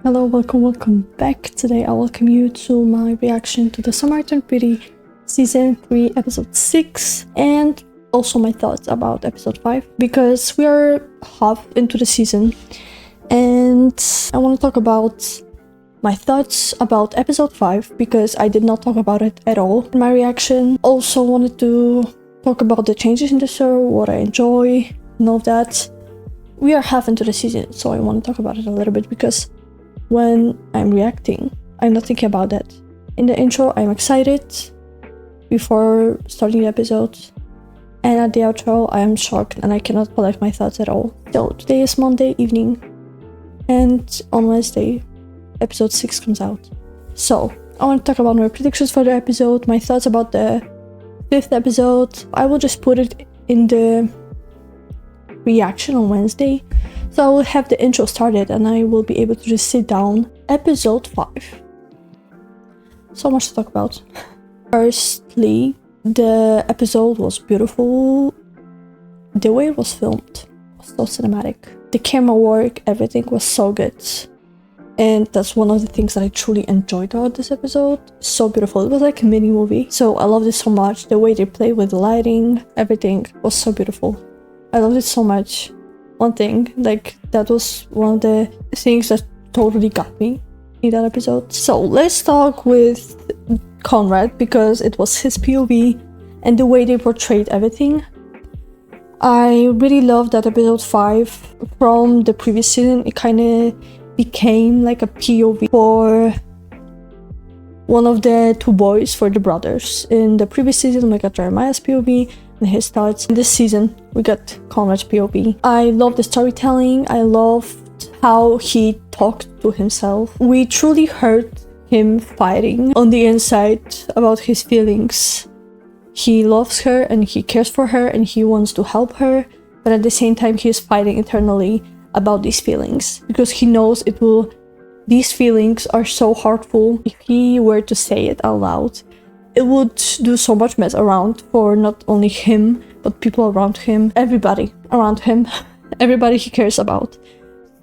Hello, welcome back. Today I welcome you to my reaction to The SummerITurnedPretty Season 3 Episode 6 and also my thoughts about Episode 5 because we are half into the season and I want to talk about my thoughts about Episode 5 because I did not talk about it at all in my reaction. Also wanted to talk about the changes in the show, what I enjoy and all of that. We are half into the season, so I want to talk about it a little bit because when I'm reacting, I'm not thinking about that. In the intro, I'm excited before starting the episode, and at the outro, I am shocked and I cannot collect my thoughts at all. So today is Monday evening, and on Wednesday, episode 6 comes out. So I want to talk about my predictions for the episode, my thoughts about the 5th episode. I will just put it in the reaction on Wednesday. So I will have the intro started and I will be able to just sit down. Episode 5. So much to talk about. Firstly, the episode was beautiful. The way it was filmed was so cinematic. The camera work, everything was so good. And that's one of the things that I truly enjoyed about this episode. So beautiful. It was like a mini movie. So I loved it so much. The way they played with the lighting, everything was so beautiful. I loved it so much. One thing, like, that was one of the things that totally got me in that episode. So let's talk with Conrad because it was his POV and the way they portrayed everything. I really loved that episode 5 from the previous season. It kind of became like a POV for one of the two boys, for the brothers. In the previous season, we got Jeremiah's POV and his thoughts. In this season, we got Conrad's POV. I love the storytelling. I loved how he talked to himself. We truly heard him fighting on the inside about his feelings. He loves her and he cares for her and he wants to help her, but at the same time, he is fighting internally about these feelings because he knows these feelings are so hurtful. If he were to say it out loud, it would do so much mess around for not only him, but people around him, everybody around him, everybody he cares about.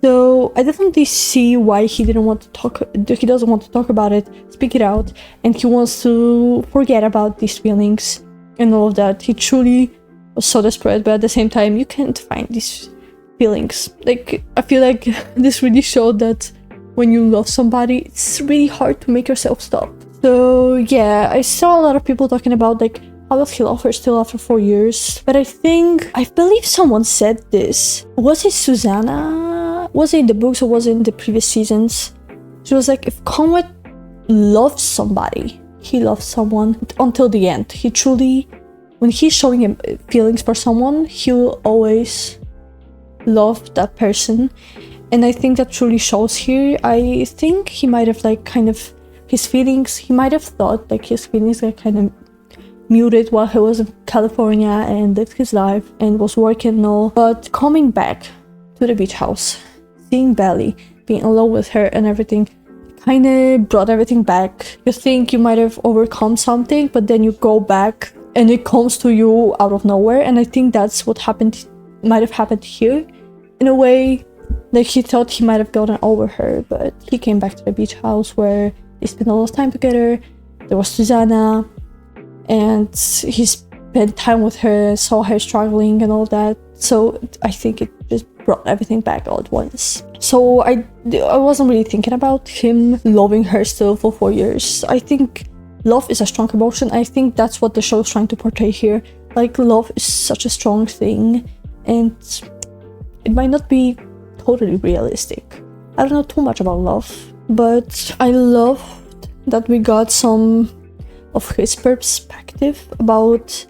So I definitely see why he doesn't want to talk about it, speak it out, and he wants to forget about these feelings and all of that. He truly was so desperate, but at the same time, you can't find these feelings. Like, I feel like this really showed that when you love somebody, it's really hard to make yourself stop. So yeah, I saw a lot of people talking about like, how does he love her still after 4 years? But I believe someone said this. Was it Susanna? Was it in the books or was it in the previous seasons? She was like, if Conrad loves somebody, he loves someone until the end. He truly, when he's showing him feelings for someone, he will always love that person. And I think that truly shows here. I think he might have like kind of his feelings, he might have thought like his feelings got kind of muted while he was in California and lived his life and was working and all. But coming back to the beach house, seeing Belly, being alone with her and everything, kind of brought everything back. You think you might have overcome something, but then you go back and it comes to you out of nowhere. And I think that's what might have happened here in a way. Like, he thought he might have gotten over her, but he came back to the beach house where they spent a lot of time together. There was Susanna, and he spent time with her, saw her struggling and all that. So I think it just brought everything back all at once. So I wasn't really thinking about him loving her still for 4 years. I think love is a strong emotion. I think that's what the show is trying to portray here. Like, love is such a strong thing, and it might not be totally realistic. I don't know too much about love, but I loved that we got some of his perspective about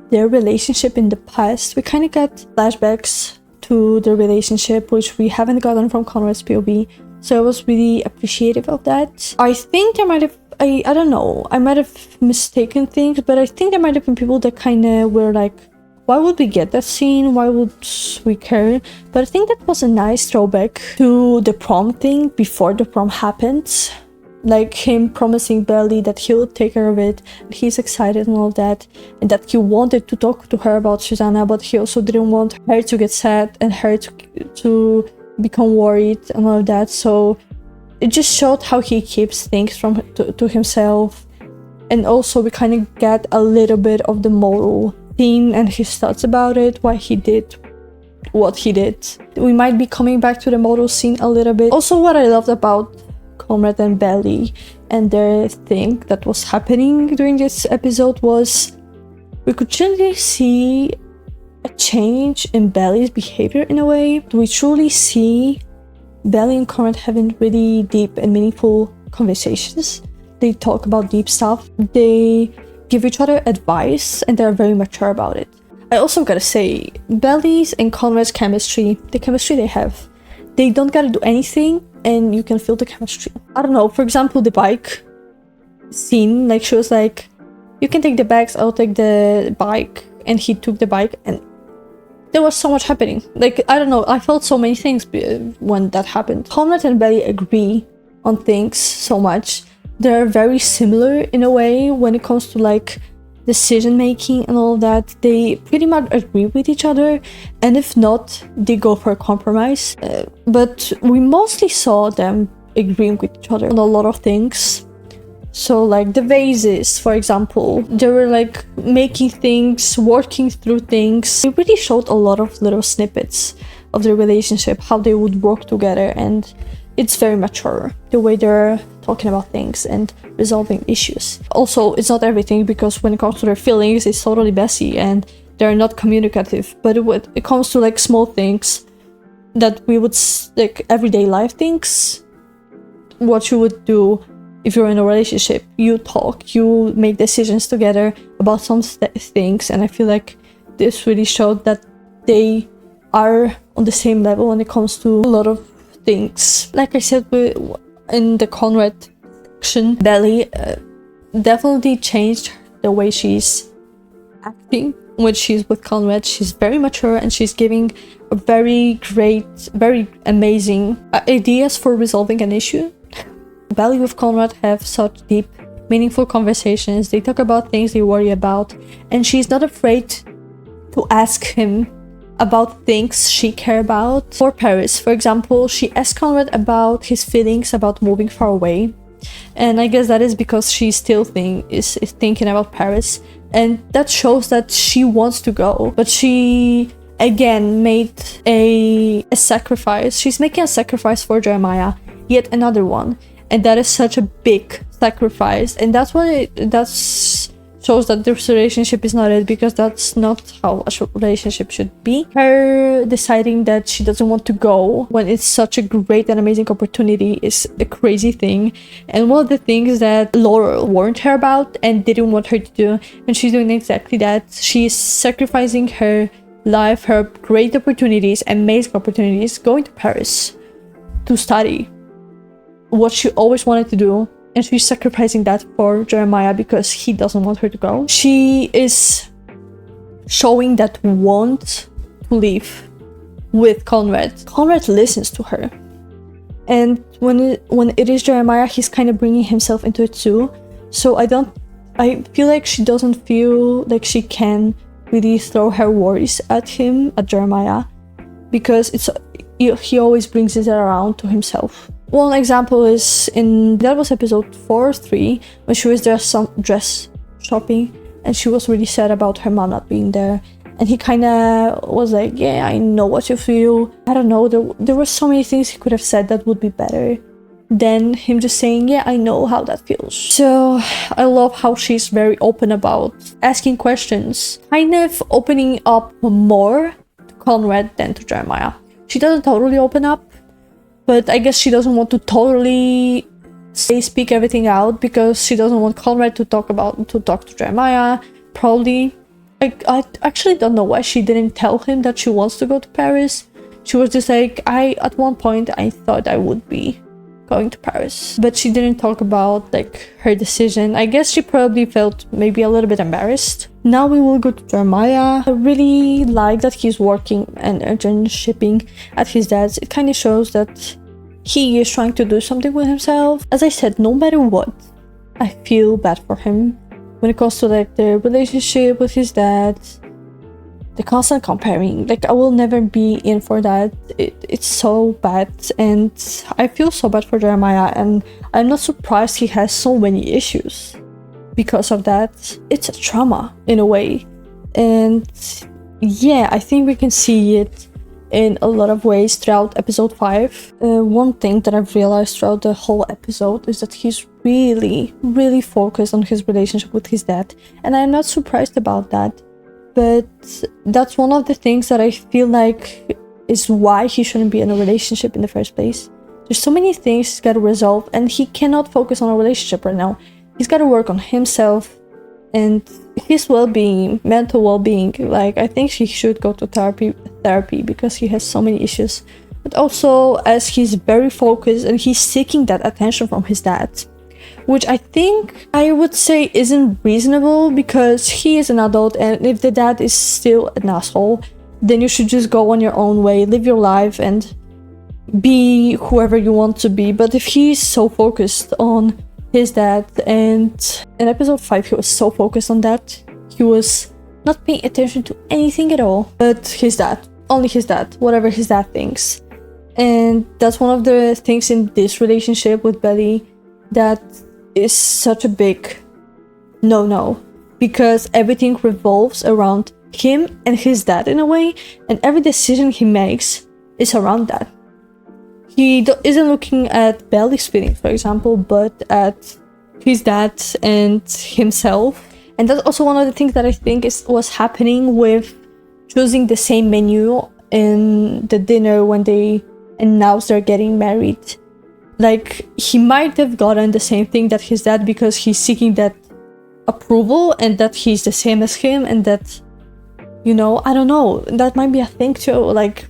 their relationship in the past. We kind of got flashbacks to their relationship, which we haven't gotten from Conrad's POV, so I was really appreciative of that. I think there might have, I don't know, I might have mistaken things, but I think there might have been people that kind of were like, why would we get that scene? Why would we care? But I think that was a nice throwback to the prom thing before the prom happened. Like him promising Belly that he'll take care of it, and he's excited and all that, and that he wanted to talk to her about Susanna, but he also didn't want her to get sad and her to become worried and all of that. So it just showed how he keeps things from to himself. And also we kind of get a little bit of the moral theme and his thoughts about it, why he did what he did. We might be coming back to the moral scene a little bit. Also, what I loved about Conrad and Belly and their thing that was happening during this episode was we could generally see a change in Belly's behavior in a way. We truly see Belly and Conrad having really deep and meaningful conversations. They talk about deep stuff. They give each other advice and they're very mature about it. I also gotta say, Belly's and Conrad's chemistry, the chemistry they have, they don't gotta do anything and you can feel the chemistry. I don't know, for example, the bike scene, like she was like, you can take the bags, I'll take the bike, and he took the bike, and there was so much happening. Like, I don't know, I felt so many things when that happened. Conrad and Belly agree on things so much. They're very similar in a way when it comes to like decision making and all that. They pretty much agree with each other, and if not, they go for a compromise. But we mostly saw them agreeing with each other on a lot of things. So like the vases, for example, they were like making things, working through things. It really showed a lot of little snippets of their relationship, how they would work together, and it's very mature, the way they're talking about things and resolving issues. Also, it's not everything, because when it comes to their feelings, it's totally messy and they're not communicative. But it comes to like small things that we would, like everyday life things, what you would do if you're in a relationship. You talk, you make decisions together about some things, and I feel like this really showed that they are on the same level when it comes to a lot of things. Like I said, in the Conrad section, Belly definitely changed the way she's acting when she's with Conrad. She's very mature and she's giving a very great, very amazing ideas for resolving an issue. Belly with Conrad have such deep, meaningful conversations. They talk about things they worry about, and she's not afraid to ask him about things she care about. For Paris, for example, she asked Conrad about his feelings about moving far away, and I guess that is because she still is thinking about Paris, and that shows that she wants to go, but she again made a sacrifice. She's making a sacrifice for Jeremiah, yet another one, and that is such a big sacrifice, and that's what shows that this relationship is not it, because that's not how a relationship should be. Her deciding that she doesn't want to go when it's such a great and amazing opportunity is a crazy thing, and one of the things that Laurel warned her about and didn't want her to do, and she's doing exactly that. She's sacrificing her life, her great opportunities, amazing opportunities, going to Paris to study what she always wanted to do, and she's sacrificing that for Jeremiah because he doesn't want her to go. She is showing that want to live with Conrad. Conrad listens to her, and when it is Jeremiah, he's kind of bringing himself into it too. So I feel like she doesn't feel like she can really throw her worries at Jeremiah, because he always brings it around to himself. One example is that was episode 4 or 3, when she was there some dress shopping, and she was really sad about her mom not being there, and he kind of was like, yeah, I know what you feel. I don't know, there were so many things he could have said that would be better than him just saying, yeah, I know how that feels. So I love how she's very open about asking questions, kind of opening up more to Conrad than to Jeremiah. She doesn't totally open up, but I guess she doesn't want to totally speak everything out, because she doesn't want Conrad to talk to Jeremiah. Probably, I actually don't know why she didn't tell him that she wants to go to Paris. She was just like, at one point I thought I would be going to Paris, but she didn't talk about like her decision. I guess she probably felt maybe a little bit embarrassed. Now we will go to Jeremiah. I really like that he's working and internshipping at his dad's. It kind of shows that he is trying to do something with himself. As I said, no matter what, I feel bad for him when it comes to like the relationship with his dad. the constant comparing. Like, I will never be in for that. It's so bad, and I feel so bad for Jeremiah, and I'm not surprised he has so many issues because of that. It's a trauma in a way, and yeah, I think we can see it in a lot of ways throughout episode 5. One thing that I've realized throughout the whole episode is that he's really focused on his relationship with his dad, and I'm not surprised about that, but that's one of the things that I feel like is why he shouldn't be in a relationship in the first place. There's so many things he's got to resolve, and he cannot focus on a relationship right now. He's got to work on himself and his well-being, mental well-being. Like, I think he should go to therapy because he has so many issues. But also, as he's very focused and he's seeking that attention from his dad, which I think I would say isn't reasonable, because he is an adult, and if the dad is still an asshole, then you should just go on your own way, live your life, and be whoever you want to be. But if he's so focused on his dad, and in episode 5 he was so focused on that, he was not paying attention to anything at all but his dad, only his dad, whatever his dad thinks. And that's one of the things in this relationship with Belly that is such a big no, because everything revolves around him and his dad in a way, and every decision he makes is around that. He isn't looking at Belly's feelings, for example, but at his dad and himself. And that's also one of the things that I think was happening with choosing the same menu in the dinner when they announced they're getting married. Like, he might have gotten the same thing that his dad, because he's seeking that approval and that he's the same as him, and that, you know, I don't know, that might be a thing too. Like,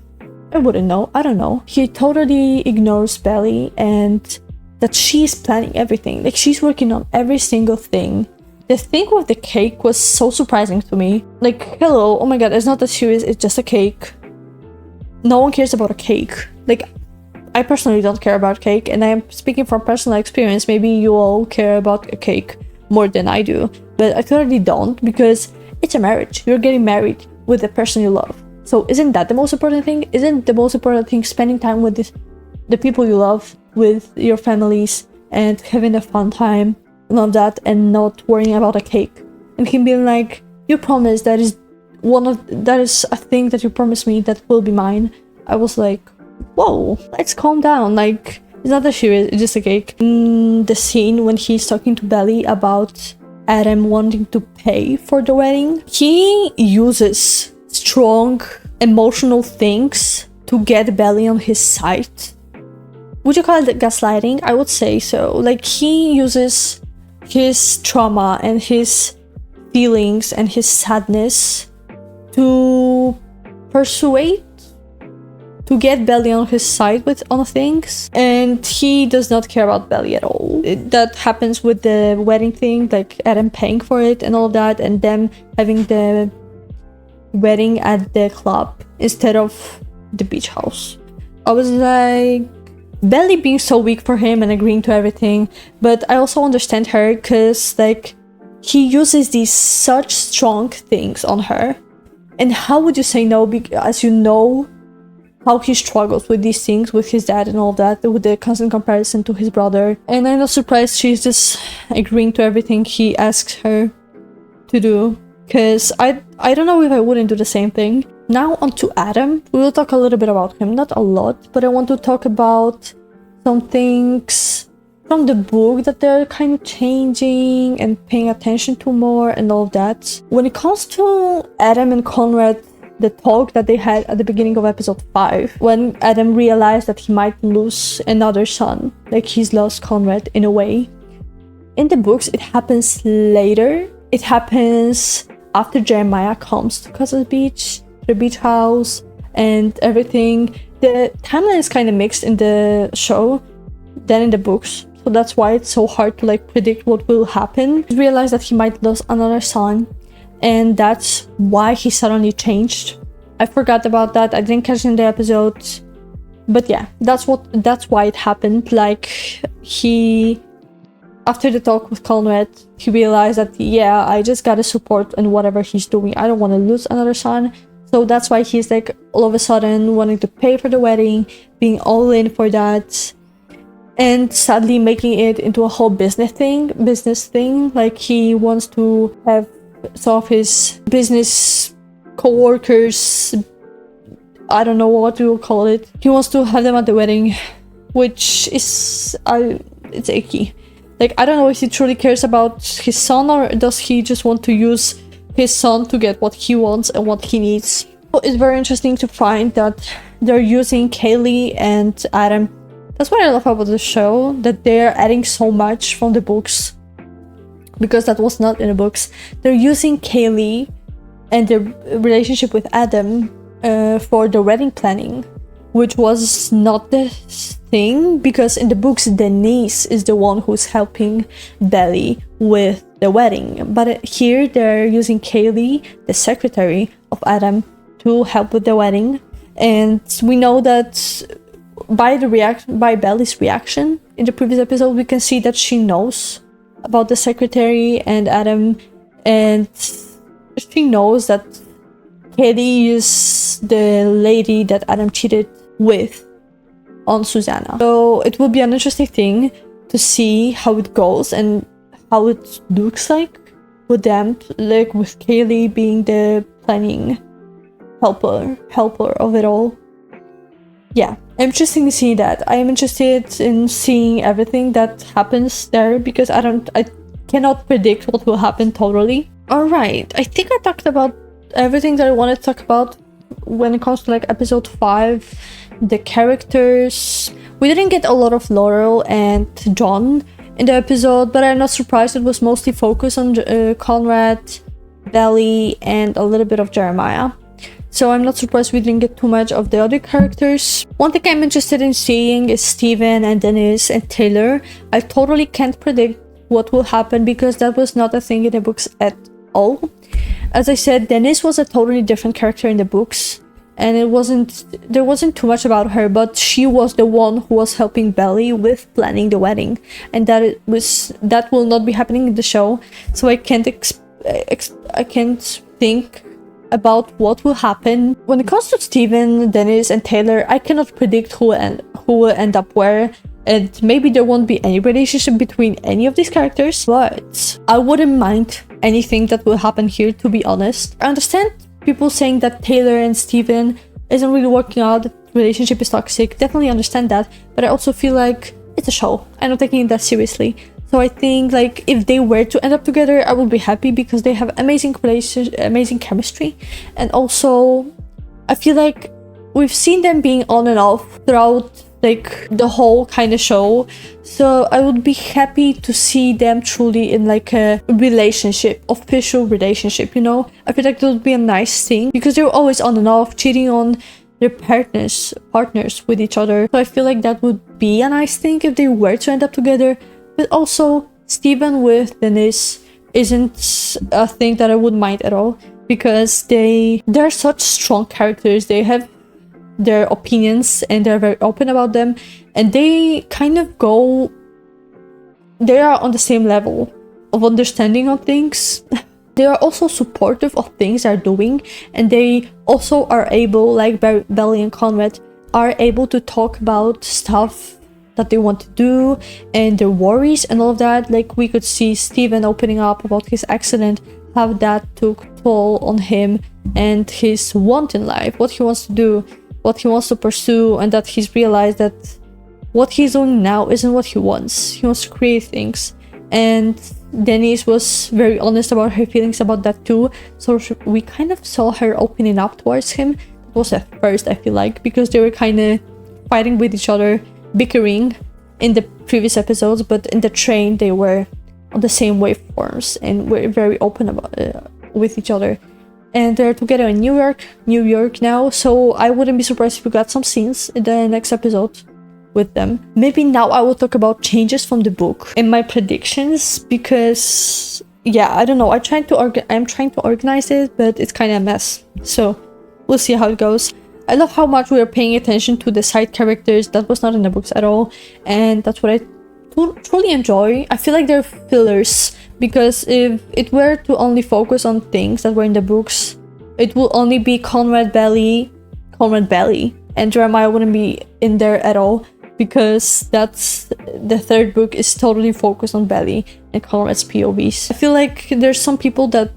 I wouldn't know, I don't know. He totally ignores Belly, and that she's planning everything. Like, she's working on every single thing. The thing with the cake was so surprising to me. Like, hello, oh my god, it's not that serious, it's just a cake. No one cares about a cake. Like, I personally don't care about cake, and I'm speaking from personal experience. Maybe you all care about a cake more than I do, but I totally don't, because it's a marriage. You're getting married with the person you love. So isn't that the most important thing? Isn't the most important thing spending time with the people you love, with your families, and having a fun time and all that, and not worrying about a cake? And him being like, you promised, that is a thing that you promised me that will be mine. I was like, whoa, let's calm down. Like, it's not that serious, it's just a cake. In the scene when he's talking to Belly about Adam wanting to pay for the wedding, he uses strong emotional things to get Belly on his side. Would you call it gaslighting? I would say so. Like, he uses his trauma and his feelings and his sadness to persuade, to get Belly on his side on things, and he does not care about Belly at all. That happens with the wedding thing, like Adam paying for it and all that, and them having the wedding at the club instead of the beach house. I was like, Belly being so weak for him and agreeing to everything, but I also understand her, because like, he uses these such strong things on her, and how would you say no, as you know how he struggles with these things with his dad and all that, with the constant comparison to his brother. And I'm not surprised she's just agreeing to everything he asks her to do, because I don't know if I wouldn't do the same thing. Now on to Adam. We will talk a little bit about him, not a lot, but I want to talk about some things from the book that they're kind of changing and paying attention to more and all of that. When it comes to Adam and Conrad, the talk that they had at the beginning of episode 5, when Adam realized that he might lose another son, like he's lost Conrad in a way. In the books, it happens later. It happens after Jeremiah comes to Cousin's Beach, the beach house, and everything. The timeline is kind of mixed in the show than in the books, so that's why it's so hard to like predict what will happen. He realized that he might lose another son, and that's why he suddenly changed. I forgot about that, I didn't catch it in the episode, but yeah, that's why it happened. Like, he, after the talk with Conrad, he realized that, yeah, I just gotta support in whatever he's doing. I don't want to lose another son, So that's why he's like all of a sudden wanting to pay for the wedding, being all in for that, and sadly making it into a whole business thing. Like he wants to have some of his business co-workers, I don't know what you will call it, he wants to have them at the wedding, which is it's icky. Like, I don't know if he truly cares about his son, or does he just want to use his son to get what he wants and what he needs. So it's very interesting to find that they're using Kaylee and Adam. That's what I love about the show, that they're adding so much from the books, because that was not in the books. They're using Kaylee and the relationship with Adam for the wedding planning, which was not the thing, because in the books Denise is the one who's helping Belly with the wedding, but here they're using Kaylee, the secretary of Adam, to help with the wedding. And we know that by Belly's reaction in the previous episode, we can see that she knows about the secretary and Adam, and she knows that Kaylee is the lady that Adam cheated with on Susanna. So it will be an interesting thing to see how it goes and how it looks like with them, like with Kaylee being the planning helper of it all. Yeah, interesting to see that. I am interested in seeing everything that happens there, because I cannot predict what will happen totally. Alright, I think I talked about everything that I wanted to talk about when it comes to like episode 5, the characters. We didn't get a lot of Laurel and John in the episode, but I'm not surprised. It was mostly focused on Conrad, Belly, and a little bit of Jeremiah. So I'm not surprised we didn't get too much of the other characters. One thing I'm interested in seeing is Steven and Denise and Taylor. I totally can't predict what will happen, because that was not a thing in the books at all. As I said, Denise was a totally different character in the books, and there wasn't too much about her, but she was the one who was helping Belly with planning the wedding, and that will not be happening in the show. So I can't think about what will happen. When it comes to Steven, Denise, and Taylor, I cannot predict who will end up where, and maybe there won't be any relationship between any of these characters, but I wouldn't mind anything that will happen here, to be honest. I understand people saying that Taylor and Steven isn't really working out, the relationship is toxic, definitely understand that, but I also feel like it's a show. I'm not taking it that seriously. So I think like if they were to end up together, I would be happy, because they have amazing chemistry, and also I feel like we've seen them being on and off throughout like the whole kind of show. So I would be happy to see them truly in like a relationship, official relationship, you know? I feel like that would be a nice thing, because they're always on and off, cheating on their partners with each other. So I feel like that would be a nice thing if they were to end up together. But also, Steven with Denise isn't a thing that I would mind at all, because they're such strong characters. They have their opinions and they're very open about them, and they kind of they are on the same level of understanding of things. They are also supportive of things they're doing, and they also are able, like Belly and Conrad, are able to talk about stuff that they want to do and their worries and all of that. Like we could see Steven opening up about his accident, how that took toll on him and his want in life, what he wants to do, what he wants to pursue, and that he's realized that what he's doing now isn't what he wants. He wants to create things. And Denise was very honest about her feelings about that too, so we kind of saw her opening up towards him. It was at first, I feel like, because they were kind of fighting with each other, bickering in the previous episodes, but in the train they were on the same waveforms and were very open about with each other. And they're together in New York now, so I wouldn't be surprised if we got some scenes in the next episode with them. Maybe now I will talk about changes from the book and my predictions, because yeah, I don't know, I'm trying to organize it, but it's kind of a mess, so we'll see how it goes. I love how much we are paying attention to the side characters. That was not in the books at all, and that's what I truly enjoy. I feel like they're fillers, because if it were to only focus on things that were in the books, it will only be Conrad, Belly, and Jeremiah wouldn't be in there at all, because that's the third book is totally focused on Belly and Conrad's POVs. I feel like there's some people that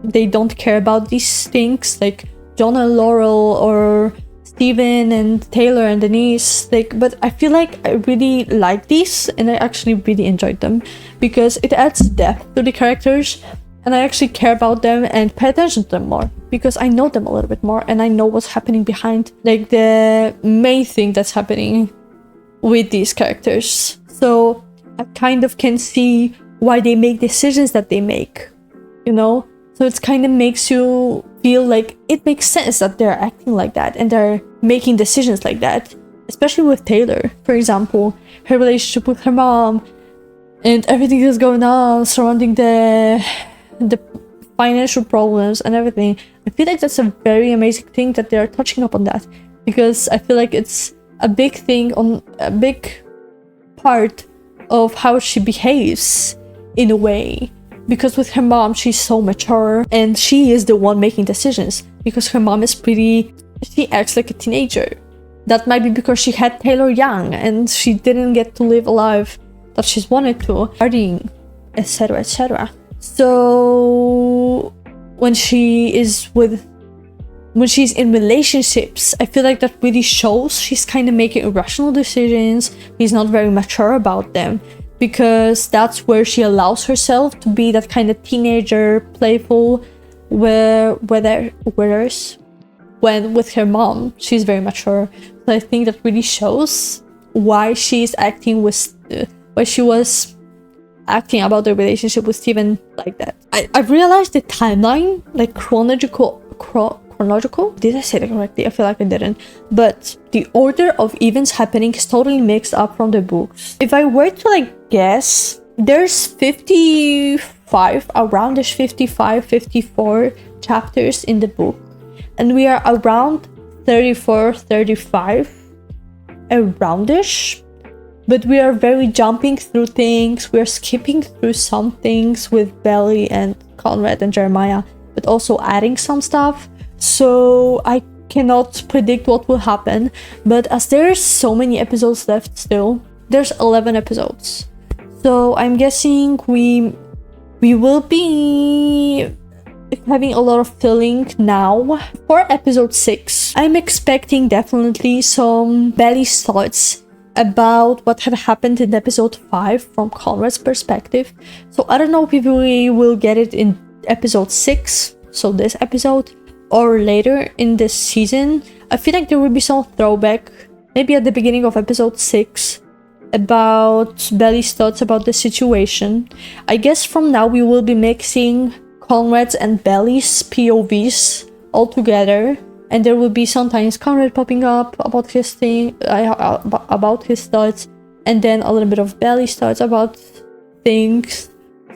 they don't care about these things, like John and Laurel or Steven and Taylor and Denise, like, but I feel like I really like these and I actually really enjoyed them because it adds depth to the characters and I actually care about them and pay attention to them more because I know them a little bit more and I know what's happening behind, like, the main thing that's happening with these characters. So I kind of can see why they make decisions that they make, you know? So it kind of makes you feel like it makes sense that they're acting like that and they're making decisions like that. Especially with Taylor, for example, her relationship with her mom and everything that's going on surrounding the financial problems and everything. I feel like that's a very amazing thing that they're touching up on that, because I feel like it's a big thing, on a big part of how she behaves in a way. Because with her mom, she's so mature and she is the one making decisions, because her mom is she acts like a teenager. That might be because she had Taylor young and she didn't get to live a life that she's wanted to, partying, etc, etc. So when she's in relationships, I feel like that really shows she's kind of making irrational decisions. She's not very mature about them, because that's where she allows herself to be that kind of teenager, playful, when with her mom, she's very mature. So I think that really shows why she's acting why she was acting about the relationship with Steven like that. I've realized the timeline, like chronological, did I say that correctly? I feel like I didn't. But the order of events happening is totally mixed up from the books. If I were to guess, there's 55, around-ish 55, 54 chapters in the book. And we are around 34, 35, around-ish. But we are very jumping through things. We are skipping through some things with Belly and Conrad and Jeremiah, but also adding some stuff. So I cannot predict what will happen. But as there's so many episodes left still, there's 11 episodes. So I'm guessing we will be having a lot of filling now. For episode 6, I'm expecting definitely some Belly's thoughts about what had happened in episode 5 from Conrad's perspective. So I don't know if we will get it in episode 6, so this episode, or later in this season. I feel like there will be some throwback, maybe at the beginning of episode 6, about Belly's thoughts about the situation. I guess from now we will be mixing Conrad's and Belly's POVs all together, and there will be sometimes Conrad popping up about his about his thoughts, and then a little bit of Belly's thoughts about things.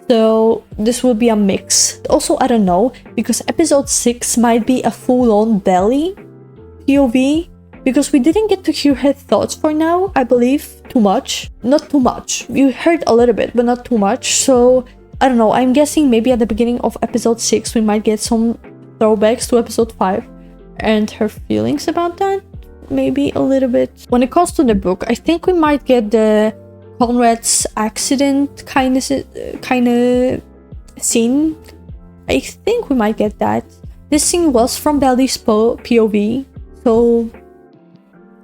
So this will be a mix. Also, I don't know, because episode 6 might be a full-on Belly POV, because we didn't get to hear her thoughts for now, I believe, too much. Not too much. You heard a little bit, but not too much. So I don't know, I'm guessing maybe at the beginning of episode 6 we might get some throwbacks to episode 5 and her feelings about that, maybe a little bit. When it comes to the book, I think we might get the Conrad's accident kind of scene. I think we might get that. This scene was from Belly's POV, so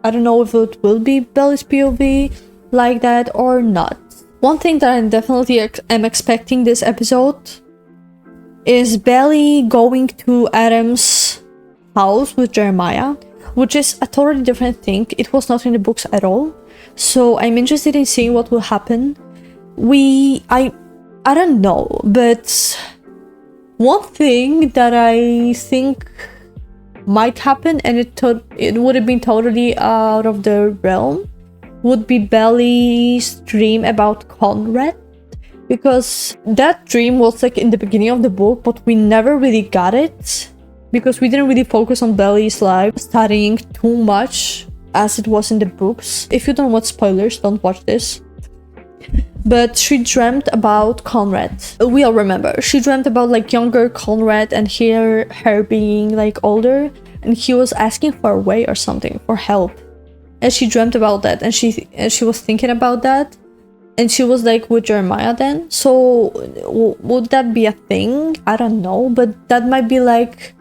I don't know if it will be Belly's POV like that or not. One thing that I definitely am expecting this episode is Belly going to Adam's house with Jeremiah, which is a totally different thing. It was not in the books at all. So I'm interested in seeing what will happen. I don't know, but one thing that I think might happen, and it would have been totally out of the realm, would be Belly's dream about Conrad, because that dream was in the beginning of the book, but we never really got it because we didn't really focus on Belly's life studying too much as it was in the books. If you don't want spoilers, don't watch this. but she dreamt about Conrad. We all remember. She dreamt about like younger Conrad and her being like older, and he was asking for a way or something, for help. And she dreamt about that, and she was thinking about that, and she was like with Jeremiah then. So would that be a thing? I don't know, but that might be like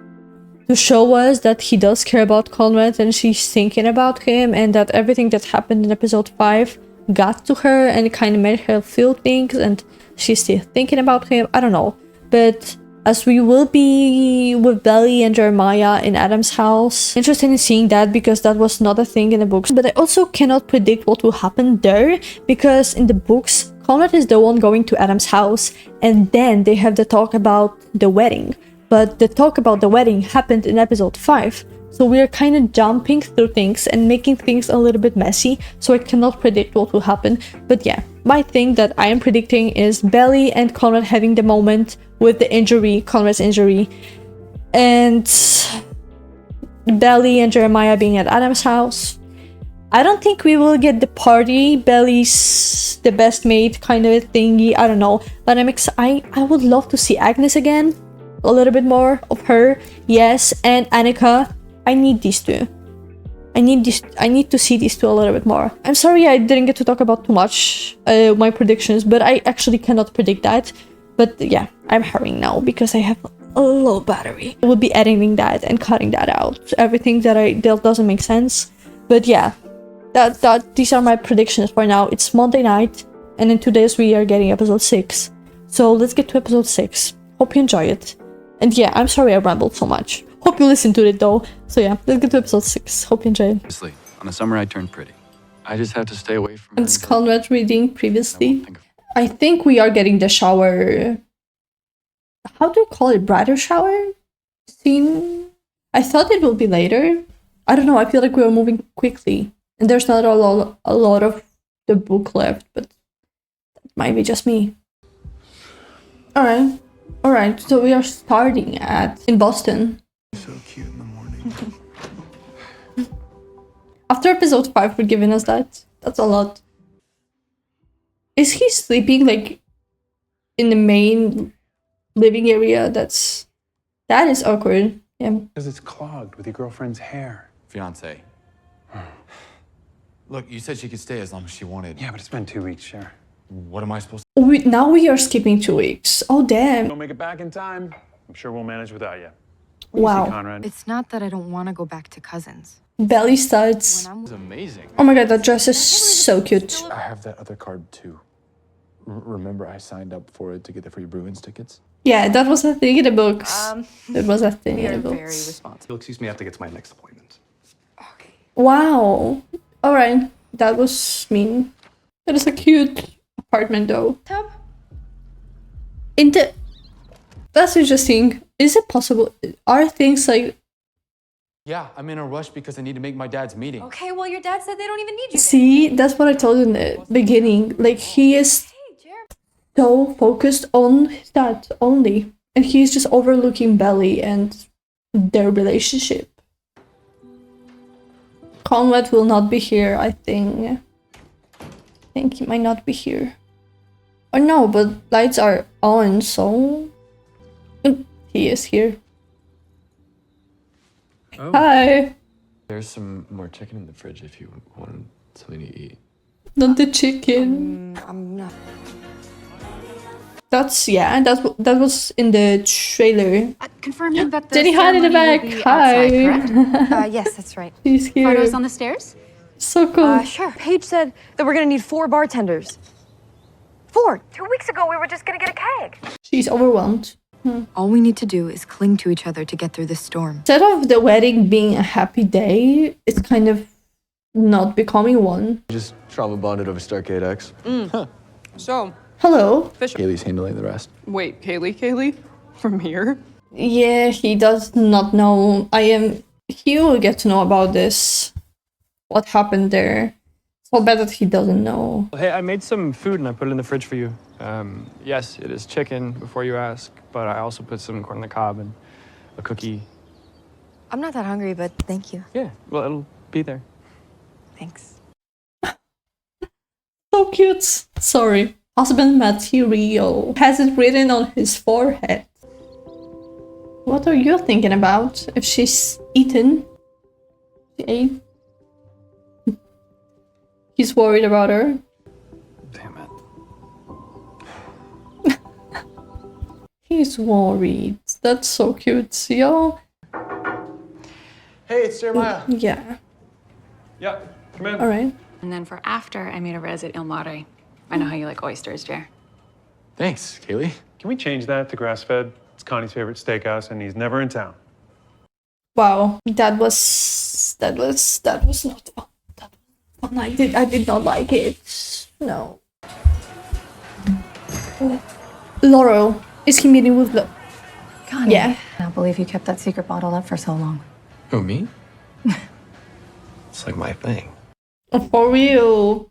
to show us that he does care about Conrad and she's thinking about him, and that everything that happened in episode 5 got to her and kind of made her feel things, and she's still thinking about him. I don't know, but as we will be with Belly and Jeremiah in Adam's house, interested in seeing that, because that was not a thing in the books. But I also cannot predict what will happen there, because in the books Conrad is the one going to Adam's house, and then they have the talk about the wedding. But the talk about the wedding happened in episode 5, so we are kind of jumping through things and making things a little bit messy, so I cannot predict what will happen. But yeah, my thing that I am predicting is Belly and Conrad having the moment with the injury, Conrad's injury, and Belly and Jeremiah being at Adam's house. I don't think we will get the party, Belly's the best mate kind of thingy, I don't know, but I would love to see Agnes again, a little bit more of her, yes, and Annika. I need these two. I need to see these two a little bit more. I'm sorry I didn't get to talk about too much my predictions, but I actually cannot predict that. But yeah, I'm hurrying now because I have a low battery. I will be editing that and cutting that out. Everything that doesn't make sense. But yeah, these are my predictions for now. It's Monday night, and in 2 days we are getting episode 6. So let's get to episode 6. Hope you enjoy it. And yeah, I'm sorry I rambled so much. Hope you listened to it though. So yeah, let's get to episode 6. Hope you enjoy it. Obviously, on the summer I turned pretty. I just have to stay away from It's Conrad reading previously. I think we are getting the shower. How do you call it? Bridal shower scene? I thought it will be later. I don't know. I feel like we are moving quickly, and there's not a lot of the book left, but that might be just me. All right. So we are starting in Boston. So cute in the morning. After episode 5 for giving us that. That's a lot. Is he sleeping like in the main living area? That is awkward. Yeah. Because it's clogged with your girlfriend's hair. Fiance. Look, you said she could stay as long as she wanted. Yeah, but it's been 2 weeks, Cher. What am I supposed to Now we are skipping 2 weeks. Oh damn. Don't make it back in time. I'm sure we'll manage without you. Wow. Conrad. It's not that I don't want to go back to cousins. Belly studs. It's amazing. Oh my god, that dress is so cute. I have that other card too. Remember I signed up for it to get the free Bruins tickets? Yeah, that was a thing in the books. That was a thing We in are the very books. responsible. You'll excuse me, I have to get to my next appointment. Okay. Wow. Alright, that was mean. That is a cute apartment though. Tub? That's interesting. Is it possible? Are things like... Yeah, I'm in a rush because I need to make my dad's meeting. Okay, well, your dad said they don't even need you. See, that's what I told you in the beginning. Like, he is Hey, Jared. so focused on his dad only. And he's just overlooking Belly and their relationship. Conrad will not be here, I think. I think he might not be here. Or no, but lights are on, so... He is here. Oh. Hi! There's some more chicken in the fridge if you want something to eat. Not the chicken. I'm not. That was in the trailer. Confirming that the Jenny Hahn in the ceremony back. will be Hi. outside, correct? Yes, that's right. He's here. Photos on the stairs? So cool. Sure. Paige said that we're gonna need 4 bartenders. 4. 2 weeks ago, we were just gonna get a keg. She's overwhelmed. All we need to do is cling to each other to get through this storm. Instead of the wedding being a happy day, it's kind of not becoming one. Just trauma bonded over Starcade X. So, Hello. Haley's handling the rest. wait, Kaylee? From here? Yeah, he does not know. He will get to know about this. What happened there. So bad that he doesn't know. Hey, I made some food and I put it in the fridge for you. Yes, it is chicken, before you ask, but I also put some corn on the cob and a cookie. I'm not that hungry, but thank you. Yeah, well, it'll be there. Thanks. So cute. Sorry. Husband material. Has it written on his forehead. What are you thinking about? If she's eaten? She ate? He's worried about her. Damn it. He's worried. That's so cute, yo. Hey, it's Jeremiah. Yeah. Yeah, come in. All right. And then for after, I made a res at Il Mare. I know how you like oysters, Jer. Thanks, Kaylee. Can we change that to grass-fed? It's Connie's favorite steakhouse, and he's never in town. Wow, that was not fun. That was fun. I did not like it. No. Laurel, is he meeting with Connie. Yeah. I can't believe you kept that secret bottled up for so long. Who, me? It's like my thing. For real.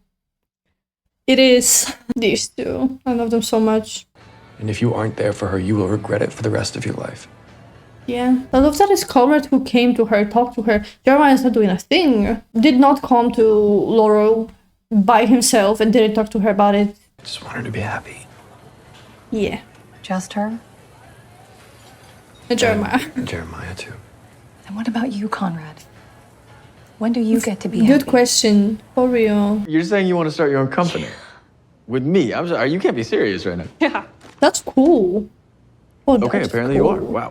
It is. These two. I love them so much. And if you aren't there for her, you will regret it for the rest of your life. Yeah. I love that it's Conrad who came to her, talked to her. Jeremiah is not doing a thing. Did not come to Laurel by himself and didn't talk to her about it. I just want her to be happy. Yeah. Just her? And Jeremiah. And Jeremiah, too. And what about you, Conrad? When do you get to be Good happy? question. For real. You're saying you want to start your own company? With me? I'm sorry, you can't be serious right now. Yeah. That's cool. Oh, Okay, that's apparently cool. you are. Wow.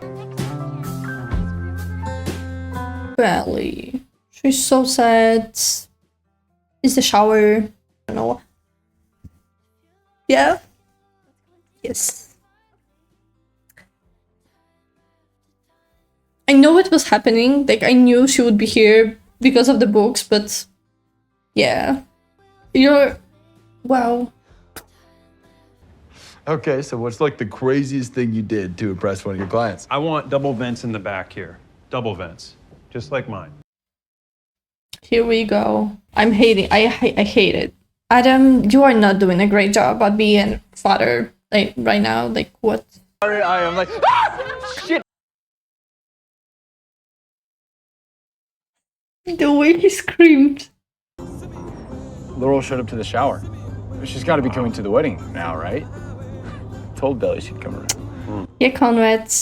Belly. She's so sad. Is the shower? I don't know. Yeah. Yes. I know it was happening. Like, I knew she would be here because of the books, but yeah. You're... Wow. Okay, so what's like the craziest thing you did to impress one of your clients? I want double vents in the back here. Double vents, just like mine. Here we go. I'm hating. I hate it. Adam, you are not doing a great job at being a father. Like right now. Like what? Sorry, I am like, shit. The way he screamed. Laurel showed up to the shower. She's got to be coming to the wedding now, right? Told Belly she'd come around. Yeah, Conrad,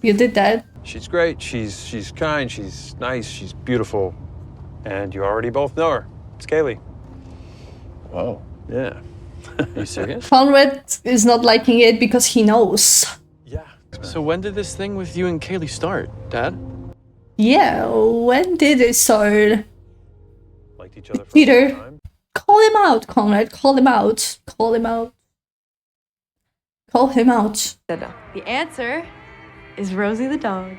you did that. She's great. She's kind. She's nice. She's beautiful, and you already both know her. It's Kaylee. Whoa. Yeah. Are you serious? Conrad is not liking it because he knows. Yeah. So when did this thing with you and Kaylee start, Dad? Yeah, when did it start? Liked each other for Peter. a long time. Call him out, Conrad. Call him out. Call him out. Call him out. The answer is Rosie the dog.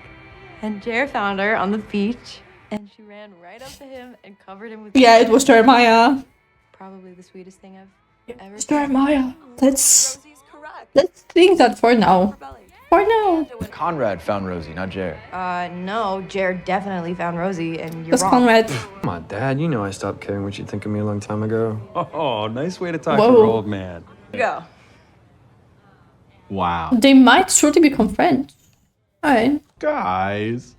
And Jer found her on the beach, and she ran right up to him and covered him with Yeah, it was Jeremiah. probably the sweetest thing I've ever It's seen. Jeremiah. Let's think that for now. For now. Conrad found Rosie, not Jared. No, Jer definitely found Rosie, and you're That's wrong. Conrad. Come on, Dad. You know I stopped caring what you'd think of me a long time ago. Oh, nice way to talk Whoa. to your old man. Go. Wow. They might truly become friends. Alright. Guys,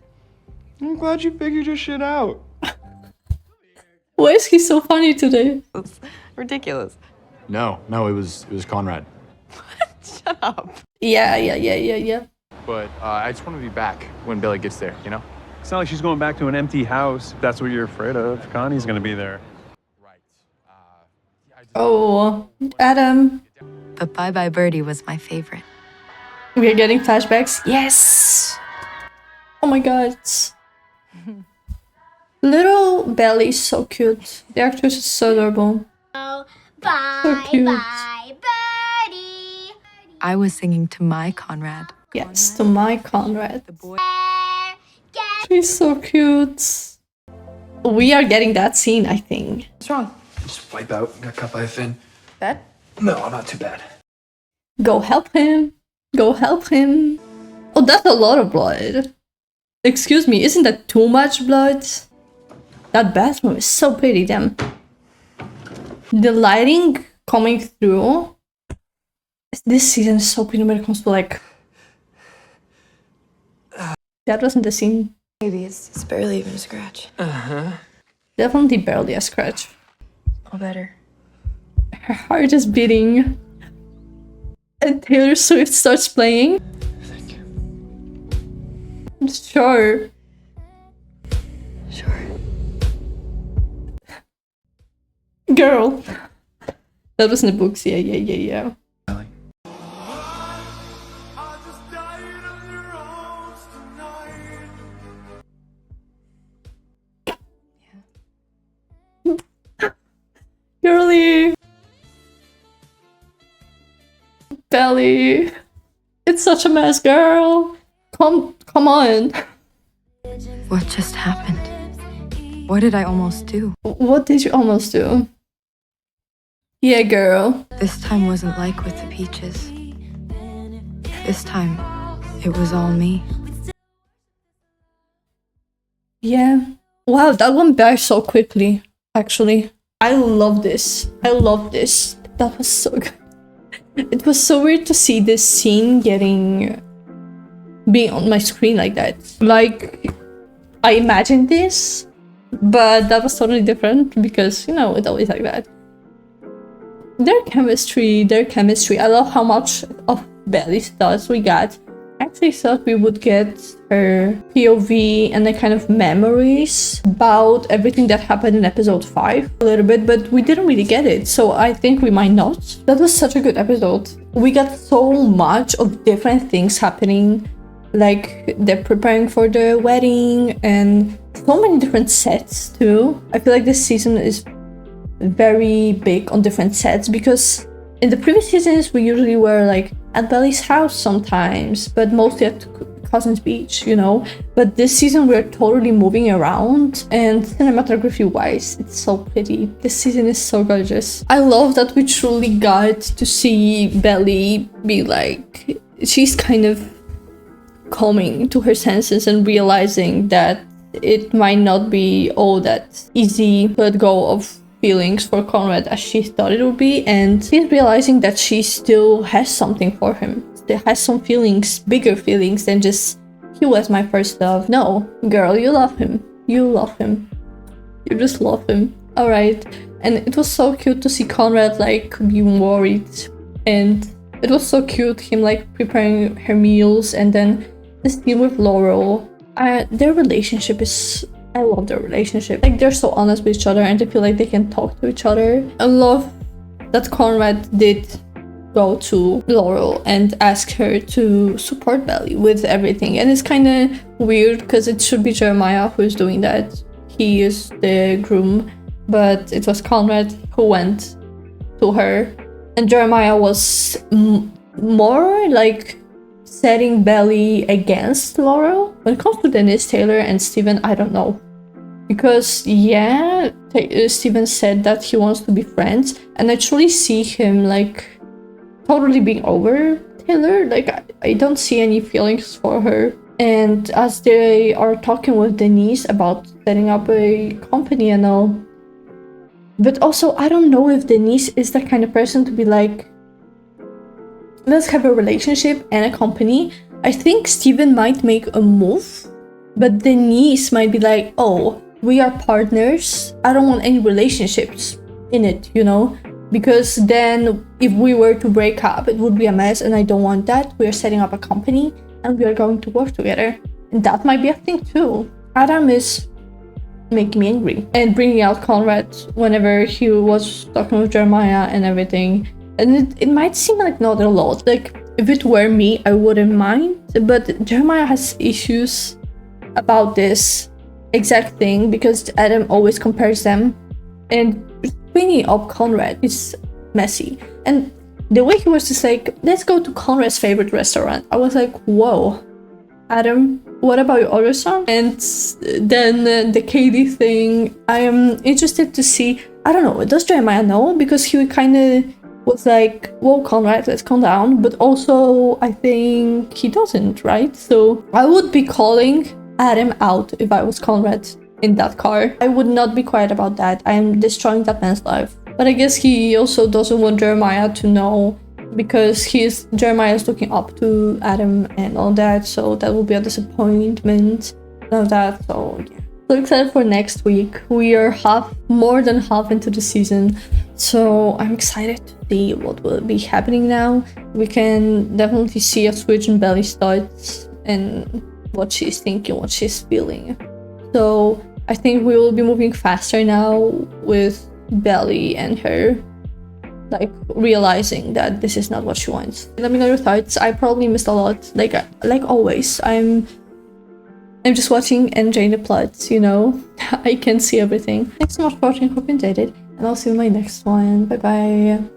I'm glad you figured your shit out. Why is he so funny today? It's ridiculous. No, it was Conrad. Shut up. Yeah. But I just want to be back when Billy gets there, you know? It's not like she's going back to an empty house. If that's what you're afraid of. Connie's gonna be there. Right. Oh, Adam. But Bye Bye Birdie was my favorite. We are getting flashbacks. Yes. Oh my god. Little Belly is so cute. The actress is so adorable. Bye, So cute. bye, birdie. I was singing to my Conrad. Yes, to my Conrad. The boy. Get She's so cute. We are getting that scene, I think. What's wrong? Just wipe out. Got cut by a fin. Bad? No, not too bad. Go help him. Go help him. Oh, that's a lot of blood. Excuse me, isn't that too much blood? That bathroom is so pretty, damn. The lighting coming through. This season is so pretty when it comes to like... That wasn't the scene. Maybe it's barely even a scratch. Definitely barely a scratch. All better. Her heart is beating. and Taylor Swift starts playing. Thank you. Sure. Sure. Girl. That was in the books, yeah. Ellie. Girly. Belly. It's such a mess, girl. Come on. What just happened? What did I almost do? What did you almost do? Yeah, girl. This time wasn't like with the peaches. This time, it was all me. Yeah. Wow, that went by so quickly, actually. I love this. I love this. That was so good. It was so weird to see this scene being on my screen like that. Like, I imagined this, but that was totally different because, you know, it's always like that. Their chemistry. I love how much of Belly's thoughts we got. I actually thought we would get her POV and the kind of memories about everything that happened in episode 5 a little bit, but we didn't really get it, so I think we might not. That was such a good episode. We got so much of different things happening, like they're preparing for the wedding and so many different sets too. I feel like this season is very big on different sets because in the previous seasons we usually were like at Belly's house sometimes, but mostly at Cousin's Beach, you know. But this season we're totally moving around, and cinematography wise it's so pretty. This season is so gorgeous. I love that we truly got to see Belly be like, she's kind of coming to her senses and realizing that it might not be all that easy to let go of feelings for Conrad as she thought it would be, and she's realizing that she still has something for him. Still has some feelings, bigger feelings than just he was my first love. No, girl, you love him. You love him. You just love him. Alright. And it was so cute to see Conrad like being worried, and it was so cute him like preparing her meals, and then this deal with Laurel. Their relationship is, I love their relationship. Like, they're so honest with each other and they feel like they can talk to each other. I love that Conrad did go to Laurel and ask her to support Belly with everything. And it's kind of weird because it should be Jeremiah who is doing that. He is the groom, but it was Conrad who went to her. And Jeremiah was more like setting Belly against Laurel. When it comes to Dennis, Taylor, and Steven, I don't know. Because, yeah, Steven said that he wants to be friends, and I truly see him, like, totally being over Taylor. Like, I don't see any feelings for her. And as they are talking with Denise about setting up a company and all, but also, I don't know if Denise is the kind of person to be like, let's have a relationship and a company. I think Steven might make a move, but Denise might be like, oh, we are partners. I don't want any relationships in it, you know? Because then if we were to break up, it would be a mess, and I don't want that. We are setting up a company and we are going to work together. And that might be a thing too. Adam is making me angry and bringing out Conrad whenever he was talking with Jeremiah and everything. And it might seem like not a lot. Like, if it were me, I wouldn't mind. But Jeremiah has issues about this exact thing because Adam always compares them. And bringing up Conrad is messy. And the way he was just like, let's go to Conrad's favorite restaurant. I was like, whoa, Adam, what about your other son? And then the Katie thing, I am interested to see. I don't know, does Jeremiah know? Because he kind of was like, whoa, Conrad, let's calm down. But also, I think he doesn't, right? So I would be calling Adam out if I was Conrad in that car. I would not be quiet about that. I am destroying that man's life. But I guess he also doesn't want Jeremiah to know because Jeremiah is looking up to Adam and all that. So that will be a disappointment of that. So yeah. So excited for next week. We are more than half into the season, so I'm excited to see what will be happening now. We can definitely see a switch in Belly's thoughts and what she's thinking, what she's feeling. So I think we will be moving faster now with Belly and her like realizing that this is not what she wants. Let me know your thoughts. I probably missed a lot, like always. I'm just watching and enjoying the plots, you know. I can see everything. Thanks so much for watching, hope you enjoyed it, and I'll see you in my next one. Bye bye.